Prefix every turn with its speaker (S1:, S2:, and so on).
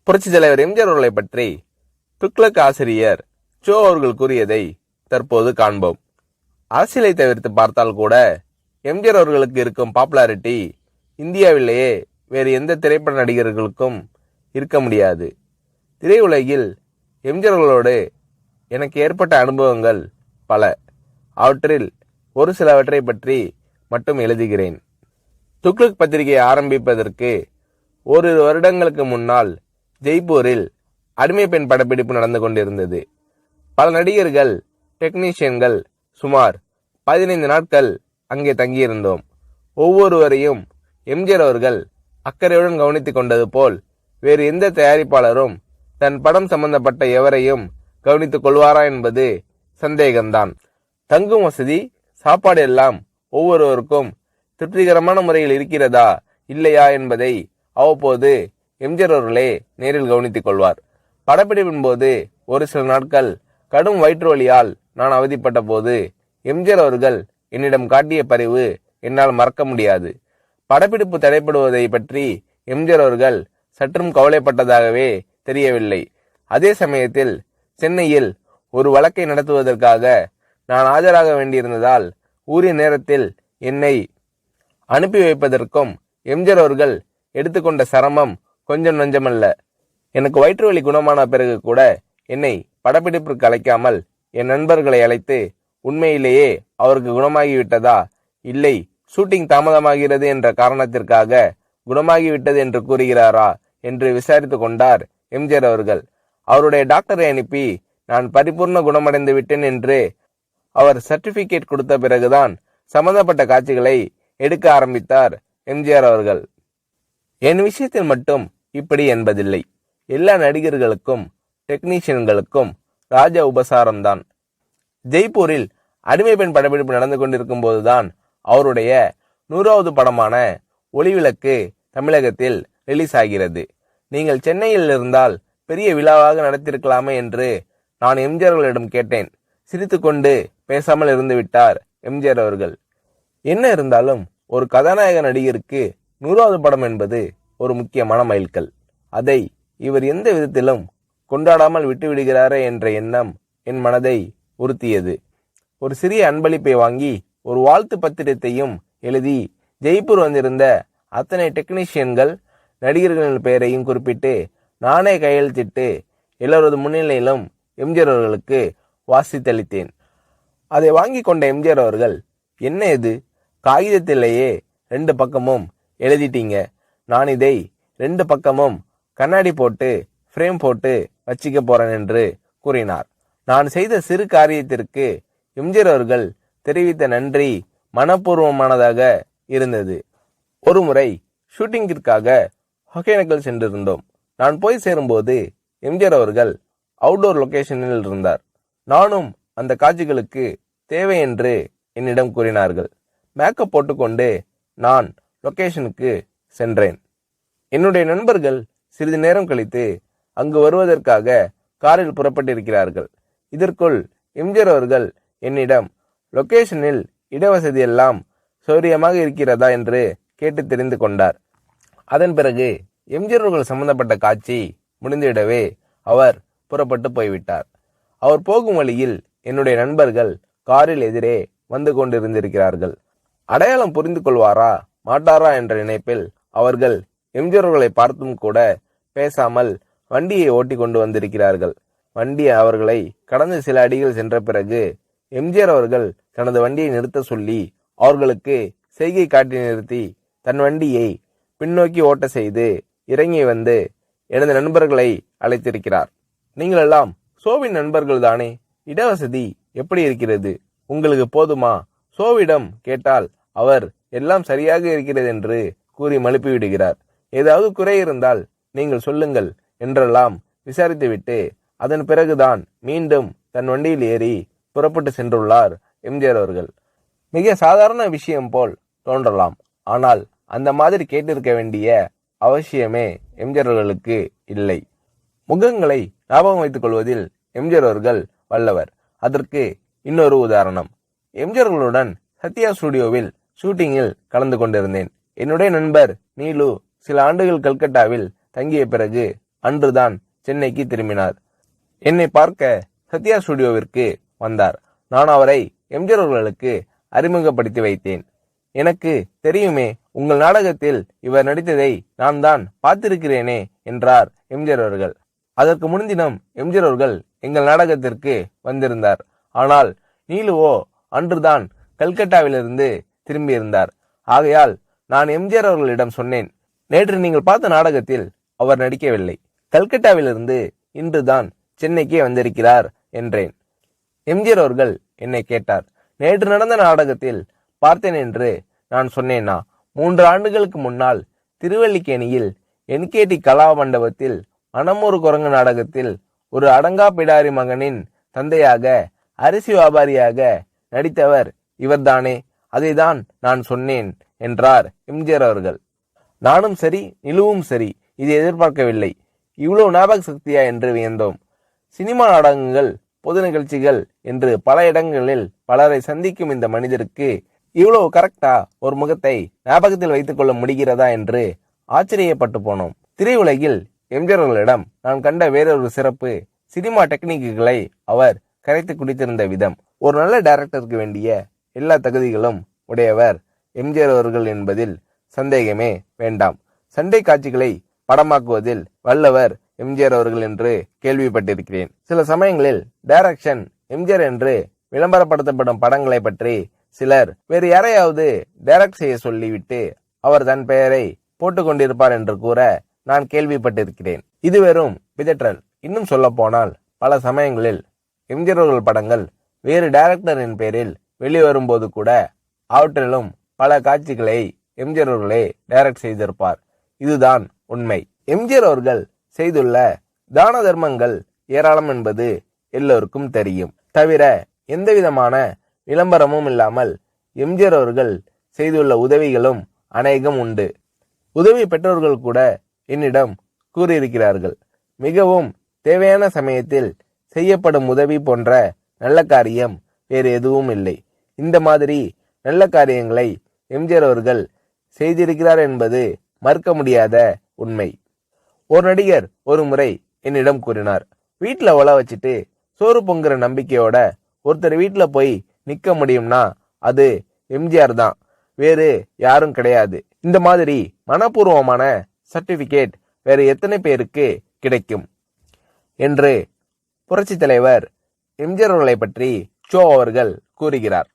S1: புரட்சி தலைவர் எம்ஜிஆர் அவர்களை பற்றி துக்ளக் ஆசிரியர் சோ அவர்கள் கூறியதை தற்போது காண்போம். அரசியலை தவிர்த்து பார்த்தால் கூட எம்ஜிஆர் அவர்களுக்கு இருக்கும் பாப்புலாரிட்டி இந்தியாவிலேயே வேறு எந்த திரைப்பட நடிகர்களுக்கும் இருக்க முடியாது. திரையுலகில் எம்ஜிஆர் அவர்களோடு எனக்கு ஏற்பட்ட அனுபவங்கள் பல. அவற்றில் ஒரு சிலவற்றை பற்றி மட்டும் எழுதுகிறேன். துக்ளக் பத்திரிகை ஆரம்பிப்பதற்கு ஓரிரு வருடங்களுக்கு முன்னால் ஜெய்ப்பூரில் அடிமை பெண் படப்பிடிப்பு நடந்து கொண்டிருந்தது. பல நடிகர்கள், டெக்னீஷியன்கள் சுமார் 15 நாட்கள் அங்கே தங்கியிருந்தோம். ஒவ்வொருவரையும் எம்ஜிஆர் அவர்கள் அக்கறையுடன் கவனித்துக் கொண்டது போல் வேறு எந்த தயாரிப்பாளரும் தன் படம் சம்பந்தப்பட்ட எவரையும் கவனித்துக் கொள்வாரா என்பது சந்தேகம்தான். தங்கும் வசதி, சாப்பாடு எல்லாம் ஒவ்வொருவருக்கும் திருப்திகரமான முறையில் இருக்கிறதா இல்லையா என்பதை அவ்வப்போது எம்ஜிஆர் அவர்களே நேரில் கவனித்துக் கொள்வார். படப்பிடிப்பின் போது ஒரு சில நாட்கள் கடும் வயிற்று வலியால் நான் அவதிப்பட்ட போது எம்ஜிஆர் அவர்கள் என்னிடம் காட்டிய பரிவு என்னால் மறக்க முடியாது. படப்பிடிப்பு தடைப்படுவதை பற்றி எம்ஜிஆர் அவர்கள் சற்றும் கவலைப்பட்டதாகவே தெரியவில்லை. அதே சமயத்தில் சென்னையில் ஒரு வழக்கை நடத்துவதற்காக நான் ஆஜராக வேண்டியிருந்ததால் உரிய நேரத்தில் என்னை அனுப்பி வைப்பதற்கும் எம்ஜிஆர் அவர்கள் எடுத்துக்கொண்ட சிரமம் கொஞ்சம் நஞ்சமல்ல. எனக்கு வயிற்று வலி குணமான பிறகு கூட என்னை படப்பிடிப்பிற்கு அழைக்காமல் என் நண்பர்களை அழைத்து உண்மையிலேயே அவருக்கு குணமாகிவிட்டதா, இல்லை ஷூட்டிங் தாமதமாகிறது என்ற காரணத்திற்காக குணமாகிவிட்டது என்று கூறுகிறாரா என்று விசாரித்து கொண்டார் எம்ஜிஆர் அவர்கள். அவருடைய டாக்டரை அனுப்பி நான் பரிபூர்ண குணமடைந்து விட்டேன் என்று அவர் சர்டிபிகேட் கொடுத்த பிறகுதான் சம்பந்தப்பட்ட காட்சிகளை எடுக்க ஆரம்பித்தார் எம்ஜிஆர் அவர்கள். என் விஷயத்தில் மட்டும் இப்படி என்பதில்லை. எல்லா நடிகர்களுக்கும் டெக்னீஷியன்களுக்கும் ராஜ உபசாரம்தான். ஜெய்ப்பூரில் அடிமை பெண் படப்பிடிப்பு நடந்து கொண்டிருக்கும் போதுதான் அவருடைய 100வது படமான ஒளிவிளக்கு தமிழகத்தில் ரிலீஸ் ஆகிறது. நீங்கள் சென்னையில் இருந்தால் பெரிய விழாவாக நடத்திருக்கலாமே என்று நான் எம்ஜிஆர் அவர்களிடம் கேட்டேன். சிரித்துக்கொண்டு பேசாமல் இருந்து விட்டார் எம்ஜிஆர் அவர்கள். என்ன இருந்தாலும் ஒரு கதாநாயக நடிகருக்கு 100வது படம் என்பது ஒரு முக்கியமான மைல்கல். அதை இவர் எந்த விதத்திலும் கொண்டாடாமல் விட்டுவிடுகிறாரே என்ற எண்ணம் என் மனதை உறுத்தியது. ஒரு சிறிய அன்பளிப்பை வாங்கி ஒரு வாழ்த்து பத்திரத்தையும் எழுதி ஜெய்ப்பூர் வந்திருந்த அத்தனை டெக்னீஷியன்கள், நடிகர்களின் பெயரையும் குறிப்பிட்டு நானே கையெழுத்திட்டு எல்லோரது முன்னிலையிலும் எம்ஜிஆர் அவர்களுக்கு வாசித்தளித்தேன். அதை வாங்கி கொண்ட எம்ஜிஆர் அவர்கள், என்ன இது, காகிதத்திலேயே 2 பக்கமும் எழுதிட்டீங்க, நான் இதை 2 பக்கமும் கண்ணாடி போட்டு ஃப்ரேம் போட்டு வச்சிக்க போறேன் என்று கூறினார். நான் செய்த சிறு காரியத்திற்கு எம்ஜிஆர் அவர்கள் தெரிவித்த நன்றி மனப்பூர்வமானதாக இருந்தது. ஒரு முறை ஷூட்டிங்கிற்காக ஒகேனக்கல் சென்றிருந்தோம். நான் போய் சேரும்போது எம்ஜிஆர் அவர்கள் அவுட்டோர் லொகேஷனில் இருந்தார். நானும் அந்த காட்சிகளுக்கு தேவை என்று என்னிடம் கூறினார்கள். மேக்கப் போட்டுக்கொண்டு நான் லொகேஷனுக்கு சென்றேன். என்னுடைய நண்பர்கள் சிறிது நேரம் கழித்து அங்கு வருவதற்காக காரில் புறப்பட்டிருக்கிறார்கள். இதற்குள் எம்ஜிஆர் அவர்கள் என்னிடம் லொகேஷனில் இடவசதி எல்லாம் சௌரியமாக இருக்கிறதா என்று கேட்டு தெரிந்து கொண்டார். அதன் பிறகு எம்ஜிஆர் அவர்கள் சம்பந்தப்பட்ட காட்சி முடிந்துவிடவே அவர் புறப்பட்டு போய்விட்டார். அவர் போகும் வழியில் என்னுடைய நண்பர்கள் காரில் எதிரே வந்து கொண்டிருந்திருக்கிறார்கள். அடையாளம் புரிந்து கொள்வாரா மாட்டாரா என்ற நினைப்பில் அவர்கள் எம்ஜிஆர் அவர்களை பார்த்தும் கூட பேசாமல் வண்டியை ஓட்டி கொண்டு வந்திருக்கிறார்கள். வண்டி அவர்களை கடந்து சில அடிகள் சென்ற பிறகு எம்ஜிஆர் அவர்கள் தனது வண்டியை நிறுத்த சொல்லி அவர்களுக்கு செய்கை காட்டி நிறுத்தி தன் வண்டியை பின்னோக்கி ஓட்ட செய்து இறங்கி வந்து எனது நண்பர்களை அழைத்திருக்கிறார். நீங்கள் எல்லாம் சோவின் நண்பர்கள் தானே, இடவசதி எப்படி இருக்கிறது, உங்களுக்கு போதுமா? சோவிடம் கேட்டால் அவர் எல்லாம் சரியாக இருக்கிறது என்று கூறி மழுப்பி விடுகிறார். ஏதாவது குறை இருந்தால் நீங்கள் சொல்லுங்கள் என்றெல்லாம் விசாரித்துவிட்டு அதன் பிறகுதான் மீண்டும் தன் வண்டியில் ஏறி புறப்பட்டு சென்றுள்ளார் எம்ஜிஆர் அவர்கள். மிக சாதாரண விஷயம் போல் தோன்றலாம், ஆனால் அந்த மாதிரி கேட்டிருக்க வேண்டிய அவசியமே எம்ஜிஆர் அவர்களுக்கு இல்லை. முகங்களை ஞாபகம் வைத்துக் கொள்வதில் எம்ஜிஆர் அவர்கள் வல்லவர். அதற்கு இன்னொரு உதாரணம். எம்ஜிஆர் அவர்களுடன் சத்யா ஸ்டுடியோவில் ஷூட்டிங்கில் கலந்து கொண்டிருந்தேன். என்னுடைய நண்பர் நீலு சில ஆண்டுகள் கல்கட்டாவில் தங்கிய பிறகு அன்றுதான் சென்னைக்கு திரும்பினார். என்னை பார்க்க சத்யா ஸ்டுடியோவிற்கு வந்தார். நான் அவரை எம்ஜிஆர் அவர்களுக்கு அறிமுகப்படுத்தி வைத்தேன். எனக்கு தெரியுமே, உங்கள் நாடகத்தில் இவர் நடித்ததை நான் தான் பார்த்திருக்கிறேனே என்றார் எம்ஜிஆர் அவர்கள். அதற்கு முன்தினம் எம்ஜிஆர் அவர்கள் எங்கள் நாடகத்திற்கு வந்திருந்தார். ஆனால் நீலுவோ அன்றுதான் கல்கட்டாவிலிருந்து திரும்பியிருந்தார். ஆகையால் நான் எம்ஜிஆர் அவர்களிடம் சொன்னேன், நேற்று நீங்கள் பார்த்த நாடகத்தில் அவர் நடிக்கவில்லை. கல்கட்டாவிலிருந்து இன்றுதான் சென்னைக்கே வந்திருக்கிறார் என்றேன். எம்ஜிஆர் அவர்கள் என்னை கேட்டார், நேற்று நடந்த நாடகத்தில் பார்த்தேன் என்று நான் சொன்னேனா? 3 ஆண்டுகளுக்கு முன்னால் திருவல்லிக்கேணியில் என்கேடி கலா மண்டபத்தில் மனமொரு குரங்கு நாடகத்தில் ஒரு அடங்கா பிடாரி மகனின் தந்தையாக அரிசி வியாபாரியாக நடித்தவர் இவர்தானே, அதைதான் நான் சொன்னேன் என்றார் எம்ஜிஆர் அவர்கள். நானும் சரி, நிலுவும் சரி, இதை எதிர்பார்க்கவில்லை. இவ்வளவு ஞாபக சக்தியா என்று வியந்தோம். சினிமா நாடகங்கள், பொது நிகழ்ச்சிகள் என்று பல இடங்களில் பலரை சந்திக்கும் இந்த மனிதருக்கு இவ்வளவு கரெக்டா ஒரு முகத்தை ஞாபகத்தில் வைத்துக் கொள்ள முடிகிறதா என்று ஆச்சரியப்பட்டு போனோம். திரையுலகில் எம்ஜிஆர் அவர்களிடம் நான் கண்ட வேறொரு சிறப்பு, சினிமா டெக்னிக்குகளை அவர் கரைத்து குடித்திருந்த விதம். ஒரு நல்ல டைரக்டருக்கு வேண்டிய எல்லா தகுதிகளும் உடையவர் எம்ஜிஆர் அவர்கள் என்பதில் சந்தேகமே வேண்டாம். சண்டை காட்சிகளை படமாக்குவதில் வல்லவர் எம்ஜிஆர் அவர்கள் என்று கேள்விப்பட்டிருக்கிறேன். சில சமயங்களில் டைரக்ஷன் எம்ஜிஆர் என்று விளம்பரப்படுத்தப்படும் படங்களை பற்றி சிலர் வேறு யாரையாவது டைரக்ட் செய்ய சொல்லிவிட்டு அவர் தன் பெயரை போட்டுக் கொண்டிருப்பார் என்று கூற நான் கேள்விப்பட்டிருக்கிறேன். இது வெறும் பிதற்றல். இன்னும் சொல்ல போனால் பல சமயங்களில் எம்ஜிஆர் அவர்கள் படங்கள் வேறு டைரக்டரின் பெயரில் வெளிவரும்போது கூட அவற்றிலும் பல காட்சிகளை எம்ஜிஆர் அவர்களே டைரக்ட் செய்திருப்பார். இதுதான் உண்மை. எம்ஜிஆர் அவர்கள் செய்துள்ள தான தர்மங்கள் ஏராளம் என்பது எல்லோருக்கும் தெரியும். தவிர எந்தவிதமான விளம்பரமும் இல்லாமல் எம்ஜிஆர் அவர்கள் செய்துள்ள உதவிகளும் அநேகம் உண்டு. உதவி பெற்றோர்கள் கூட என்னிடம் கூறியிருக்கிறார்கள். மிகவும் தேவையான சமயத்தில் செய்யப்படும் உதவி போன்ற நல்ல காரியம் வேறு எதுவும் இல்லை. இந்த மாதிரி நல்ல காரியங்களை எம்ஜிஆர் அவர்கள் செய்திருக்கிறார் என்பது மறுக்க முடியாத உண்மை. ஒரு நடிகர் ஒரு முறை என்னிடம் கூறினார், வீட்டுல ஒல வச்சுட்டு சோறு பொங்குற நம்பிக்கையோட ஒருத்தர் வீட்டுல போய் நிக்க முடியும்னா அது எம்ஜிஆர் தான், வேறு யாரும் கிடையாது. இந்த மாதிரி மனப்பூர்வமான சர்டிபிகேட் வேறு எத்தனை பேருக்கு கிடைக்கும் என்று புரட்சி தலைவர் எம்ஜிஆர் அவர்களை பற்றி ஷோ அவர்கள் கூறுகிறார்.